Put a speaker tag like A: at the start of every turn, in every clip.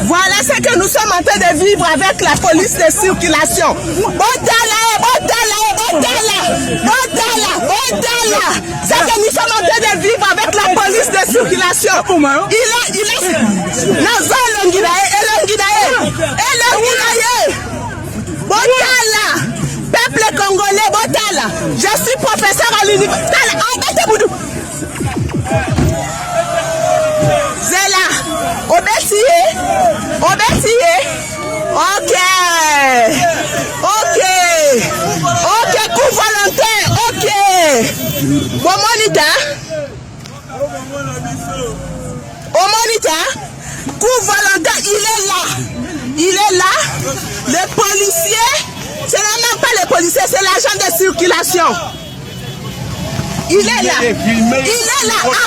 A: Voilà ce que nous sommes en train de vivre avec la police de circulation. Botala. C'est que nous sommes en train de vivre avec la police de circulation. Il est Botala. Peuple congolais, Botala. Je suis professeur à l'université. Zela, Obetier. Ok, coup volontaire, ok. Bon moniteur, coup volontaire, il est là. Le policier, ce n'est même pas le policier, c'est l'agent de circulation. Il est là.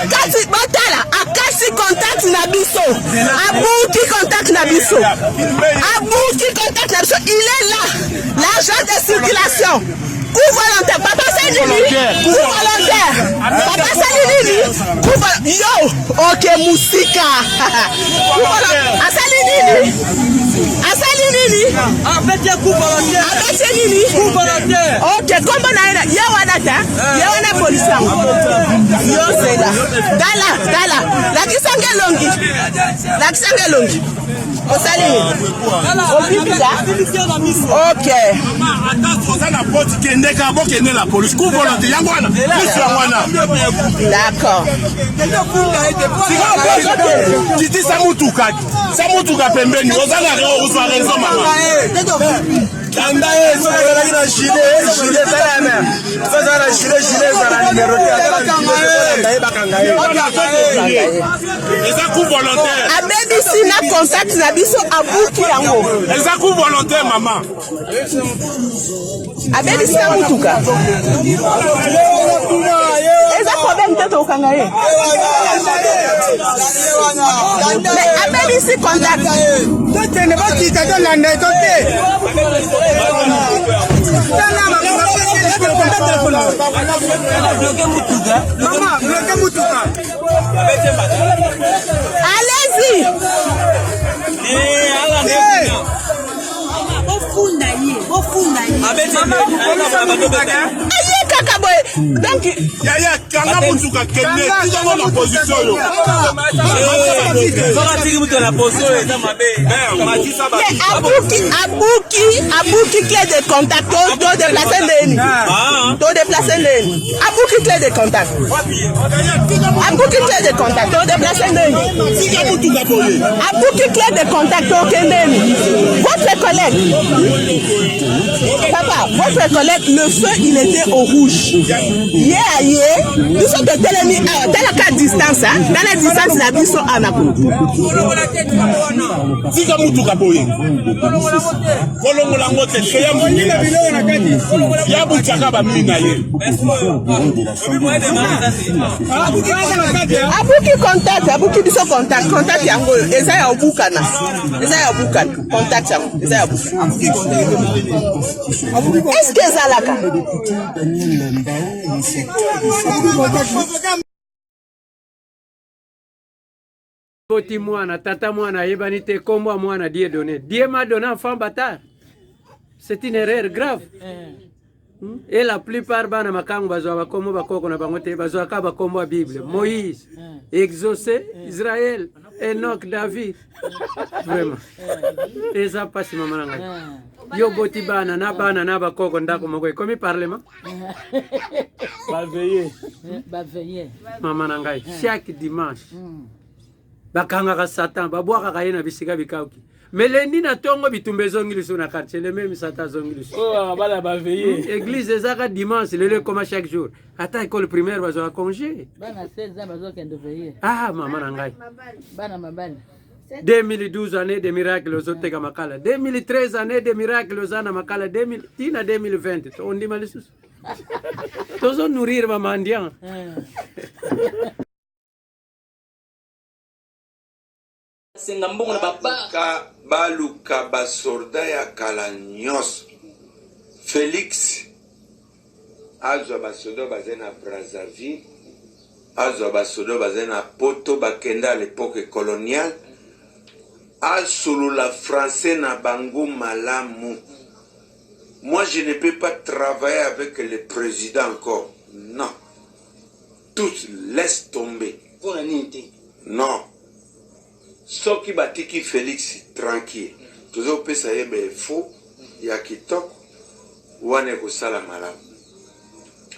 A: Akasi Botala, Akasi contact Nabiso. Abouki contact Nabiso. Il est là. L'agent de circulation. Coup volontaire. Papa Salini. Coup volontaire. Papa Salini. Yo. Ok, Moussika. Coup volontaire. Asalinini. Avec coup volontaire. Coup volontaire. Ok, comment on a Yawanata. Yawana police. Yo c'est là. Dala. La kisanga longi. Osalini. Ok.
B: La police. Coup volontaire.
A: D'accord.
B: Titi Samutuka pembeni. Ozana raison mama. Kanda
A: Abebisi na contact na biso abuki yango.
B: Eza coup volontaire maman.
A: Abebisi na mutuka. Eza problème tete okangaye. Mais abebisi contact. Tete ne pas quitter dans la net. Allez-y. Donc,
B: Yaya kanga mutuka kenne tizama na position yo.
A: Abouki clé de contact, to déplacer l'ennemi. Abouki clé de contact. To déplacer l'ennemi. Abouki clé de contact, ok l'ennemi. Votre collègue. Papa, votre collègue, le feu il était au rouge. Nous sommes de Télémi, dans la distance, dans la distance, la vie sont en appui.
B: Si tu as tout capoté,
A: Abouki contact yango, eza ya obukana, contact yango, eza ya obukana. Est-ce que ça l'a?
C: Poti mwana, tata mwana, yebanite kombo mwana die donné. Die m'a donné un enfant bâtard. C'est une erreur grave. Et la plupart bana makangu bazwa bakombo bakoko na bangote bazwa ka bakombo Bible. Moïse, Exaucé, Israël, Enoch, David. Vraiment. Et ça passe maman nanga. Yo boti bana na bakoko ndako moko komi parlement.
D: Baveiller.
C: Maman nanga chaque dimanche. Bakanga Satan, babwaka kayena bisika bikauki. Melendi na tongo bitumbe zongiliso na quartier, le même Satan zongiliso.
D: Oh, bala baveiller.
C: Église ezaka dimanche, le comme chaque jour. Ata école primaire bazo congé.
D: Bana 16 ans bazo kende veiller.
C: Ah, maman nangai.
D: Bana mabali.
C: 2012 années de miracles aux Otega Makala. 2013 années de miracles aux Ana Makala. 2020. On dit malisus. Tous on nourrir maman indian.
E: Baluka basorda ya kala nyos Félix azwa basoda bazena Brazzaville, azwa basoda bazena Poto bakenda à l'époque coloniale, asolola français na bango malamu. Moi, je ne peux pas travailler avec le président encore. Non. Tous laisse tomber. Non. Ce qui batiki Félix tranquille. Toujours peut ça y faux. Il y a qui toque. Ou on est au salamala.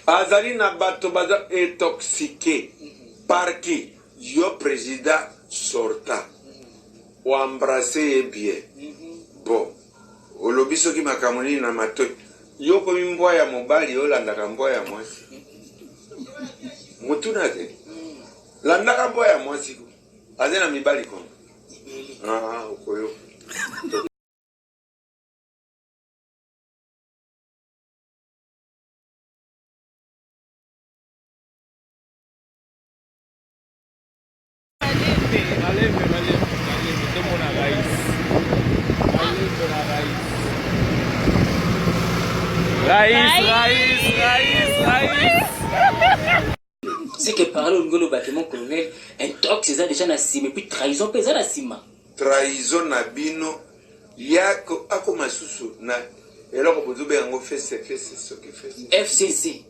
E: Azali na bato baza intoxiqué. Par qui? Yo président sorta. Ou embrasser bien. Bon. Olobi soki makamoni na matoi. Yo komi mbwa ya mobali yo landaka mbwa ya mwasi. Mutuna te. Landaka mbwa ya mwasi ko. Azena mibali ko. Ah, okoyo.
F: C'est que parler au niveau du bâtiment colonel, un tox, c'est déjà na cime, et puis trahison, c'est na cime.
E: Trahison na bino, yako ako masusu na eloko bozube yango fesse ce qui fait.
F: FCC.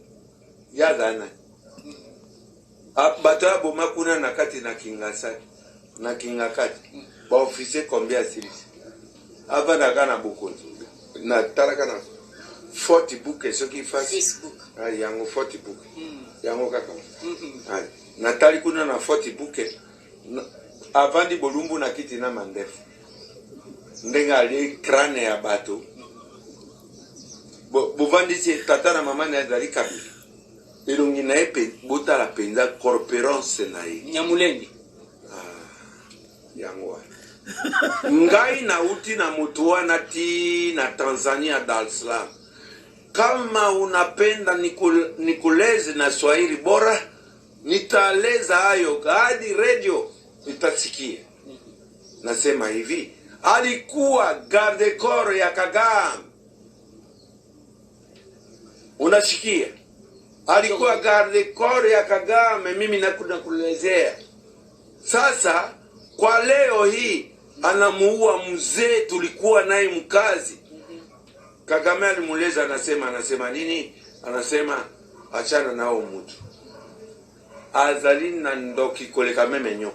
E: Ya dana. Bato ya boma kuna na kati na kingasaki. Na kingakati. Ba officier combien service. Ava na kana bokonzi. Na talaka na forty book ce qui fait.
F: Facebook.
E: Ah yango forty book. Yango kaka. Natali kuna na 40 buke avandi bolumbu na kiti na mandefu ndenga ali crane ya bato bovandi si tata na mama na ezali kabila elongi na epe botala penza corporance na ye
F: Nyamulende
E: yango ngai na uti na mutu wana ti na Tanzania Dar es Salaam. Kama unapenda nikuleze na Swahili bora nitaleza hayo hadi radio itasikia. Nasema hivi, alikuwa garde corps ya Kagame. Unasikia? Alikuwa garde corps ya Kagame, mimi nakuelezea. Sasa kwa leo hii anamuua mzee tulikuwa naye mkazi. Kagame alimuleza anasema nini? Anasema achana nao mtu. Azali na ndoki koleka memenyo.